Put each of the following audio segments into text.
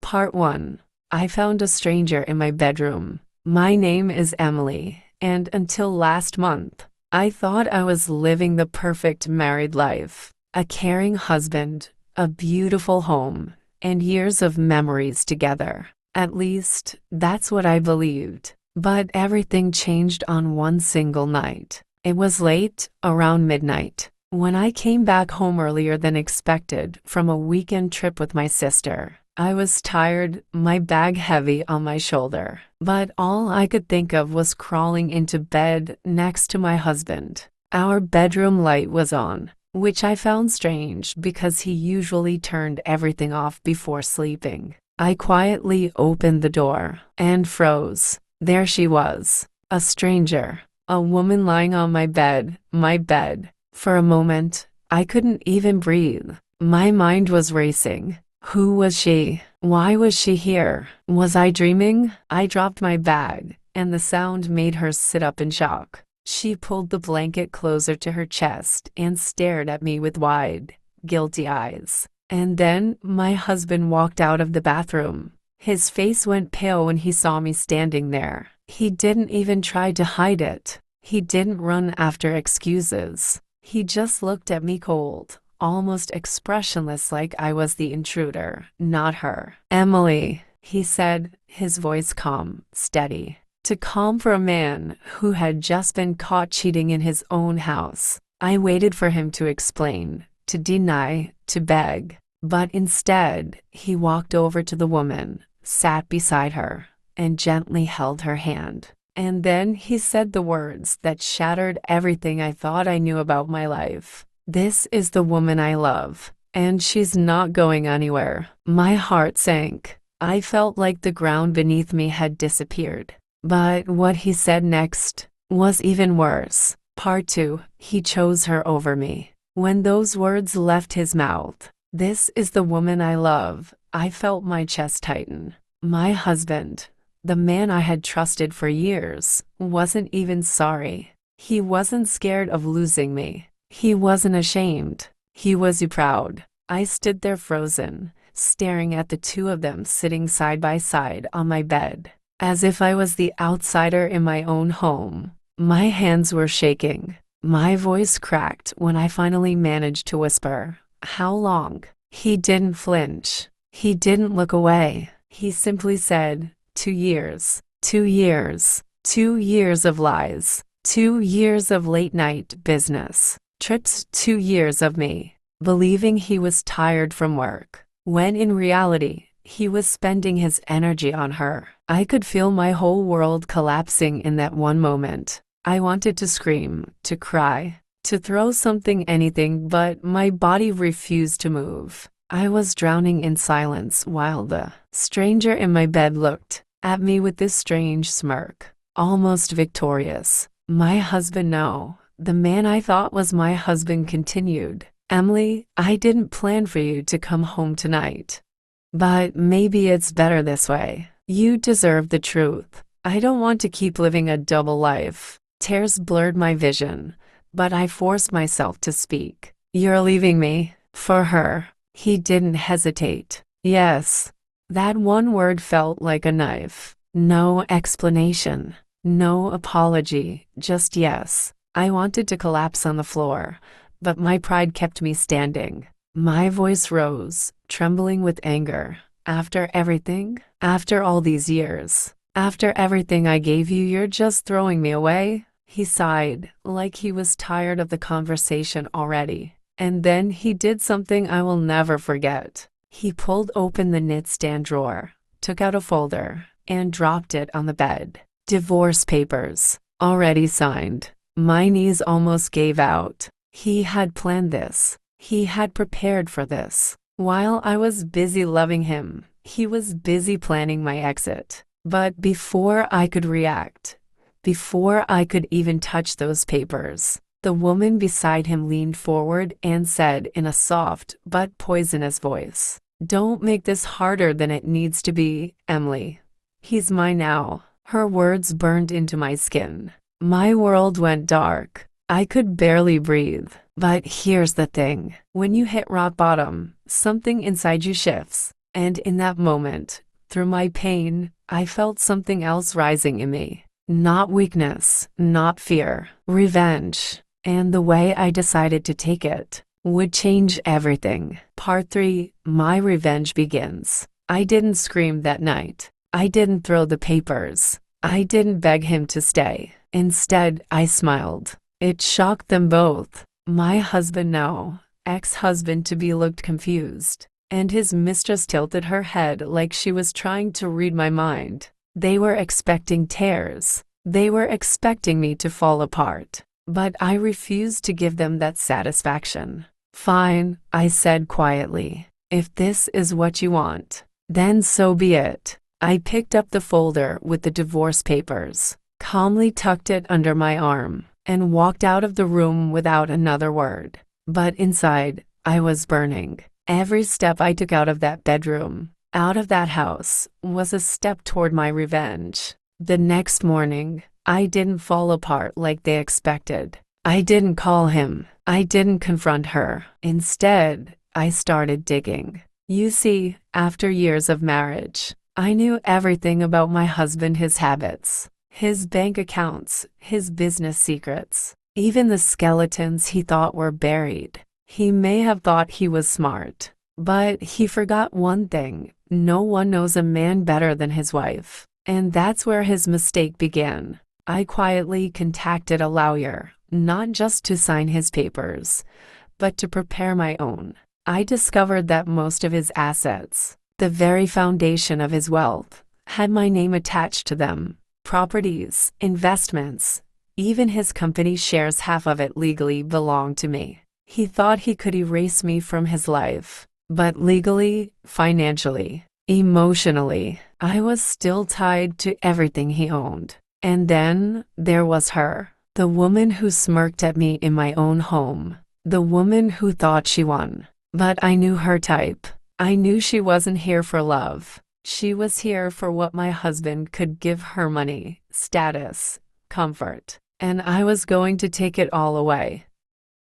Part 1. I found a stranger in my bedroom. My name is Emily, and until last month, I thought I was living the perfect married life. A caring husband, a beautiful home, and years of memories together. At least, that's what I believed. But everything changed on one single night. It was late, around midnight, when I came back home earlier than expected from a weekend trip with my sister. I was tired, my bag heavy on my shoulder, but all I could think of was crawling into bed next to my husband. Our bedroom light was on, which I found strange because he usually turned everything off before sleeping. I quietly opened the door and froze. There she was, a stranger, a woman lying on my bed. For a moment, I couldn't even breathe. My mind was racing. Who was she? Why was she here? Was I dreaming? I dropped my bag, and the sound made her sit up in shock. She pulled the blanket closer to her chest and stared at me with wide, guilty eyes. And then my husband walked out of the bathroom. His face went pale when he saw me standing there. He didn't even try to hide it. He didn't run after excuses. He just looked at me cold, almost expressionless, like I was the intruder, not her. "Emily," he said, his voice calm, steady. Too calm for a man who had just been caught cheating in his own house. I waited for him to explain, to deny, to beg. But instead, he walked over to the woman, sat beside her, and gently held her hand. And then he said the words that shattered everything I thought I knew about my life. "This is the woman I love, and she's not going anywhere." My heart sank. I felt like the ground beneath me had disappeared. But what he said next was even worse. Part 2. He chose her over me. When those words left his mouth, "This is the woman I love," I felt my chest tighten. My husband, the man I had trusted for years, wasn't even sorry. He wasn't scared of losing me. He wasn't ashamed. He was proud. I stood there frozen, staring at the two of them sitting side by side on my bed, as if I was the outsider in my own home. My hands were shaking. My voice cracked when I finally managed to whisper, "How long?" He didn't flinch. He didn't look away. He simply said, 2 years. 2 years. 2 years of lies. 2 years of late-night business. Trips. 2 years of me believing he was tired from work, when in reality, he was spending his energy on her. I could feel my whole world collapsing in that one moment. I wanted to scream, to cry, to throw something, anything, but my body refused to move. I was drowning in silence while the stranger in my bed looked at me with this strange smirk, almost victorious. My husband, no. The man I thought was my husband, continued, "Emily, I didn't plan for you to come home tonight. But maybe it's better this way. You deserve the truth. I don't want to keep living a double life." Tears blurred my vision, but I forced myself to speak. "You're leaving me for her." He didn't hesitate. "Yes." That one word felt like a knife. No explanation, no apology, just yes. I wanted to collapse on the floor, but my pride kept me standing. My voice rose, trembling with anger. "After everything? After all these years? After everything I gave you, you're just throwing me away?" He sighed, like he was tired of the conversation already. And then he did something I will never forget. He pulled open the nightstand drawer, took out a folder, and dropped it on the bed. Divorce papers, already signed. My knees almost gave out. He had planned this. He had prepared for this. While I was busy loving him, he was busy planning my exit. But before I could react, before I could even touch those papers, the woman beside him leaned forward and said in a soft but poisonous voice, "Don't make this harder than it needs to be, Emily. He's mine now." Her words burned into my skin. My world went dark. I could barely breathe. But here's the thing. When you hit rock bottom, something inside you shifts. And in that moment, through my pain, I felt something else rising in me. Not weakness, not fear, revenge. And the way I decided to take it would change everything. Part 3, My Revenge Begins. I didn't scream that night. I didn't throw the papers. I didn't beg him to stay. Instead, I smiled. It shocked them both. My husband now, ex-husband-to-be, looked confused, and his mistress tilted her head like she was trying to read my mind. They were expecting tears. They were expecting me to fall apart. But I refused to give them that satisfaction. Fine, I said quietly. If this is what you want, then so be it. I picked up the folder with the divorce papers, calmly tucked it under my arm, and walked out of the room without another word. But inside, I was burning. Every step I took out of that bedroom, out of that house, was a step toward my revenge. The next morning, I didn't fall apart like they expected. I didn't call him. I didn't confront her. Instead, I started digging. You see, after years of marriage, I knew everything about my husband, his habits, his bank accounts, his business secrets, even the skeletons he thought were buried. He may have thought he was smart, but he forgot one thing. No one knows a man better than his wife. And that's where his mistake began. I quietly contacted a lawyer, not just to sign his papers, but to prepare my own. I discovered that most of his assets, the very foundation of his wealth, had my name attached to them. Properties, investments, even his company shares, half of it legally belonged to me. He thought he could erase me from his life, but legally, financially, emotionally, I was still tied to everything he owned. And then there was her, the woman who smirked at me in my own home, the woman who thought she won. But I knew her type. I knew she wasn't here for love. She was here for what my husband could give her: money, status, comfort. And I was going to take it all away.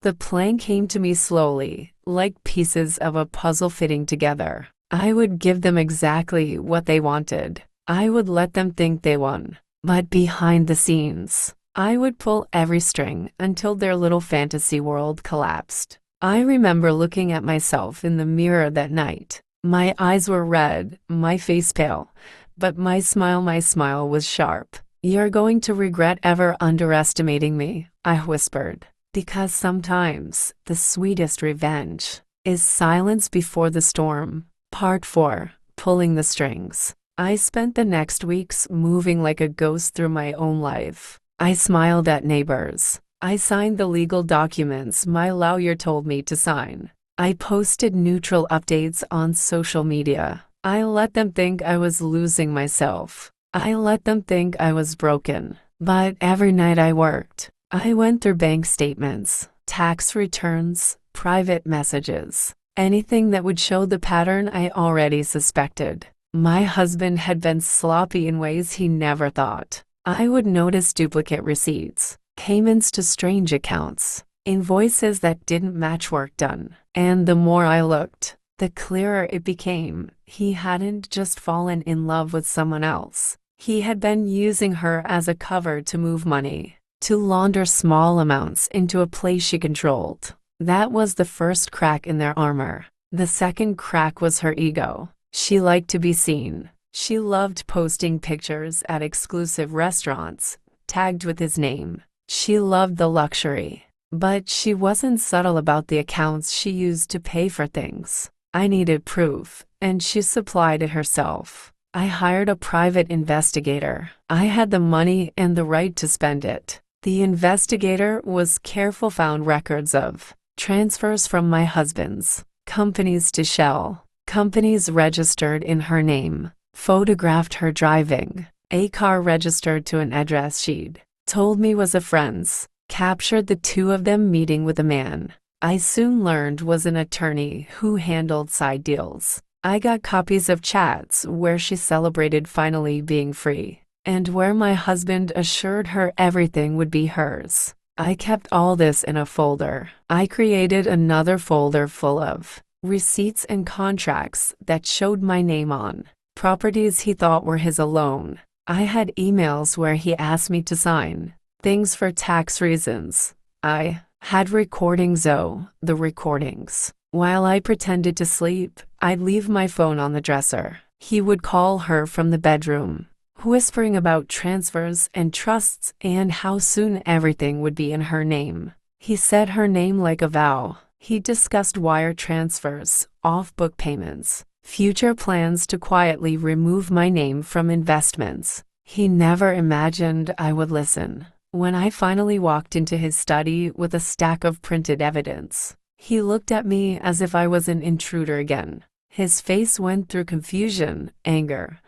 The plan came to me slowly, like pieces of a puzzle fitting together. I would give them exactly what they wanted. I would let them think they won. But behind the scenes, I would pull every string until their little fantasy world collapsed. I remember looking at myself in the mirror that night. My eyes were red, my face pale, but my smile was sharp. "You're going to regret ever underestimating me," I whispered. Because sometimes the sweetest revenge is silence before the storm. Part 4, Pulling the Strings. I spent the next weeks moving like a ghost through my own life. I smiled at neighbors. I signed the legal documents my lawyer told me to sign. I posted neutral updates on social media. I let them think I was losing myself. I let them think I was broken. But every night I worked, I went through bank statements, tax returns, private messages, anything that would show the pattern I already suspected. My husband had been sloppy in ways he never thought. I would notice duplicate receipts, payments to strange accounts, invoices that didn't match work done. And the more I looked, the clearer it became. He hadn't just fallen in love with someone else. He had been using her as a cover to move money, to launder small amounts into a place she controlled. That was the first crack in their armor. The second crack was her ego. She liked to be seen. She loved posting pictures at exclusive restaurants, tagged with his name. She loved the luxury. But she wasn't subtle about the accounts she used to pay for things. I needed proof, and she supplied it herself. I hired a private investigator. I had the money and the right to spend it. The investigator was careful, found records of transfers from my husband's companies to Shell, companies registered in her name, photographed her driving a car registered to an address she'd told me was a friend's, captured the two of them meeting with a man I soon learned was an attorney who handled side deals. I got copies of chats where she celebrated finally being free, and where my husband assured her everything would be hers. I kept all this in a folder. I created another folder full of receipts and contracts that showed my name on properties he thought were his alone. I had emails where he asked me to sign things for tax reasons. I had recordings, the recordings. While I pretended to sleep, I'd leave my phone on the dresser. He would call her from the bedroom, whispering about transfers and trusts and how soon everything would be in her name. He said her name like a vow. He discussed wire transfers, off-book payments, future plans to quietly remove my name from investments. He never imagined I would listen. When I finally walked into his study with a stack of printed evidence, he looked at me as if I was an intruder again. His face went through confusion, anger,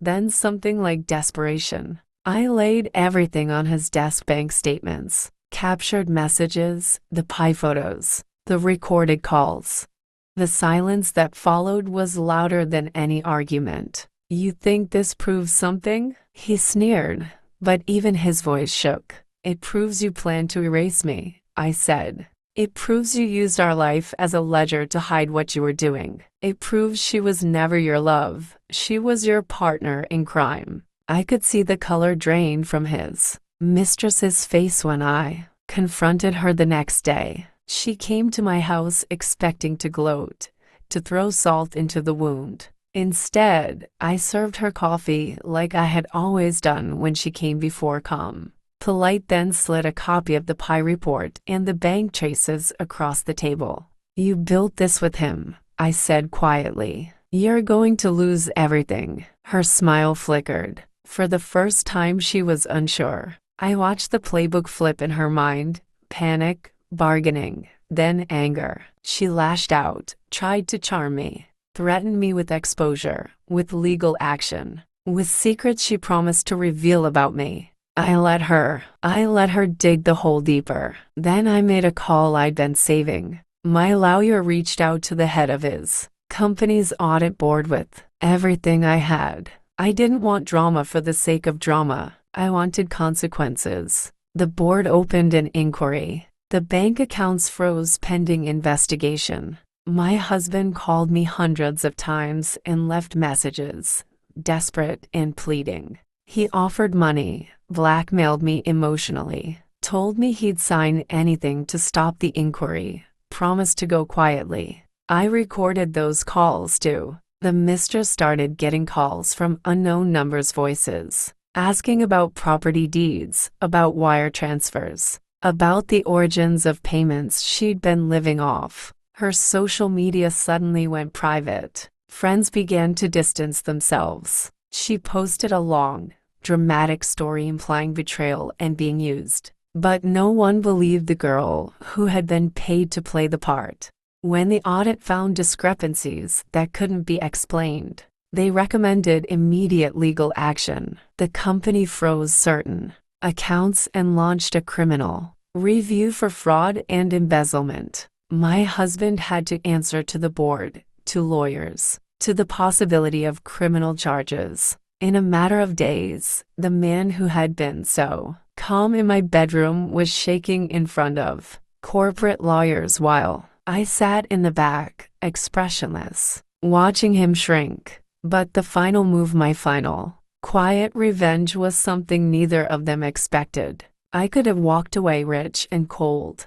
then something like desperation. I laid everything on his desk: bank statements, captured messages, the pie photos, the recorded calls. The silence that followed was louder than any argument. "You think this proves something?" He sneered, but even his voice shook. "It proves you plan to erase me," I said. "It proves you used our life as a ledger to hide what you were doing. It proves she was never your love. She was your partner in crime." I could see the color drain from his mistress's face when I confronted her the next day. She came to my house expecting to gloat, to throw salt into the wound. Instead, I served her coffee like I had always done when she came before, calm, polite, then slid a copy of the pie report and the bank traces across the table. "You built this with him," I said quietly. "You're going to lose everything." Her smile flickered. For the first time, she was unsure. I watched the playbook flip in her mind: panic, bargaining, then anger. She lashed out, tried to charm me, threatened me with exposure, with legal action, with secrets she promised to reveal about me. I let her dig the hole deeper. Then I made a call I'd been saving. My lawyer reached out to the head of his company's audit board with everything I had. I didn't want drama for the sake of drama. I wanted consequences. The board opened an inquiry. The bank accounts froze pending investigation. My husband called me hundreds of times and left messages, desperate and pleading. He offered money, blackmailed me emotionally, told me he'd sign anything to stop the inquiry, promised to go quietly. I recorded those calls too. The mistress started getting calls from unknown numbers' voices, asking about property deeds, about wire transfers, about the origins of payments she'd been living off. Her social media suddenly went private. Friends began to distance themselves. She posted a long, dramatic story implying betrayal and being used. But no one believed the girl who had been paid to play the part. When the audit found discrepancies that couldn't be explained, they recommended immediate legal action. The company froze certain accounts and launched a criminal review for fraud and embezzlement. My husband had to answer to the board, to lawyers, to the possibility of criminal charges. In a matter of days, the man who had been so calm in my bedroom was shaking in front of corporate lawyers while I sat in the back, expressionless, watching him shrink. But the final move, my final, quiet revenge, was something neither of them expected. I could have walked away rich and cold,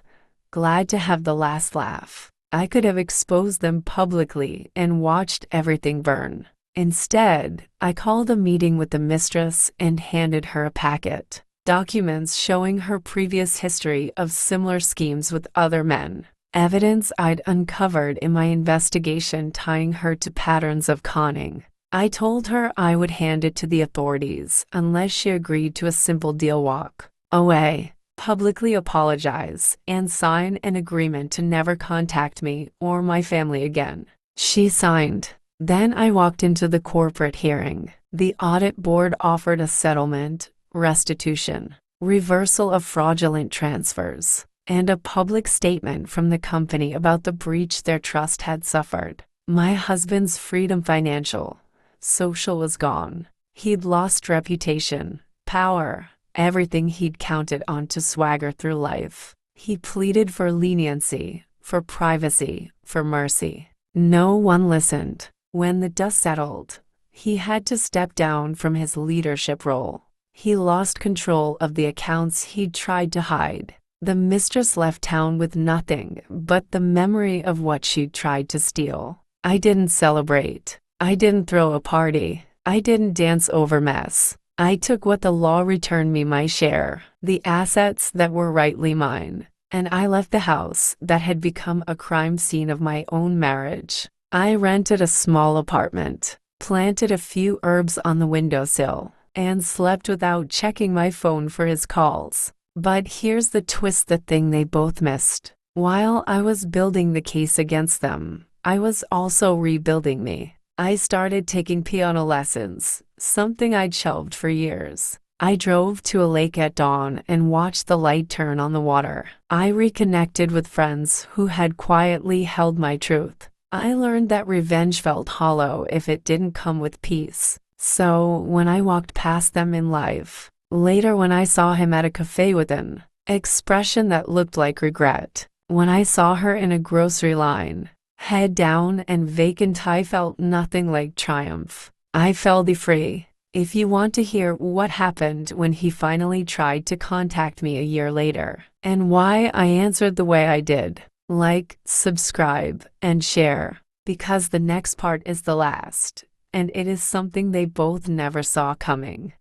glad to have the last laugh. I could have exposed them publicly and watched everything burn. Instead, I called a meeting with the mistress and handed her a packet, documents showing her previous history of similar schemes with other men, evidence I'd uncovered in my investigation tying her to patterns of conning. I told her I would hand it to the authorities unless she agreed to a simple deal: walk away, publicly apologize, and sign an agreement to never contact me or my family again. She signed. Then I walked into the corporate hearing. The audit board offered a settlement, restitution, reversal of fraudulent transfers, and a public statement from the company about the breach their trust had suffered. My husband's freedom, financial, social, was gone. He'd lost reputation, power, everything he'd counted on to swagger through life. He pleaded for leniency, for privacy, for mercy. No one listened. When the dust settled, he had to step down from his leadership role. He lost control of the accounts he'd tried to hide. The mistress left town with nothing but the memory of what she'd tried to steal. I didn't celebrate. I didn't throw a party. I didn't dance over mess. I took what the law returned me, my share, the assets that were rightly mine. And I left the house that had become a crime scene of my own marriage. I rented a small apartment, planted a few herbs on the windowsill, and slept without checking my phone for his calls. But here's the twist, the thing they both missed. While I was building the case against them, I was also rebuilding me. I started taking piano lessons, something I'd shelved for years. I drove to a lake at dawn and watched the light turn on the water. I reconnected with friends who had quietly held my truth. I learned that revenge felt hollow if it didn't come with peace. So when I walked past them in life, later when I saw him at a cafe with an expression that looked like regret, when I saw her in a grocery line, head down and vacant, I felt nothing like triumph. I felt free. If you want to hear what happened when he finally tried to contact me a year later, and why I answered the way I did, like, subscribe, and share, because the next part is the last, and it is something they both never saw coming.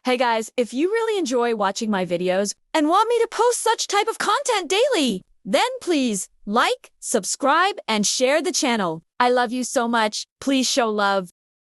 Hey guys, if you really enjoy watching my videos and want me to post such type of content daily, then please like, subscribe, and share the channel. I love you so much. Please show love.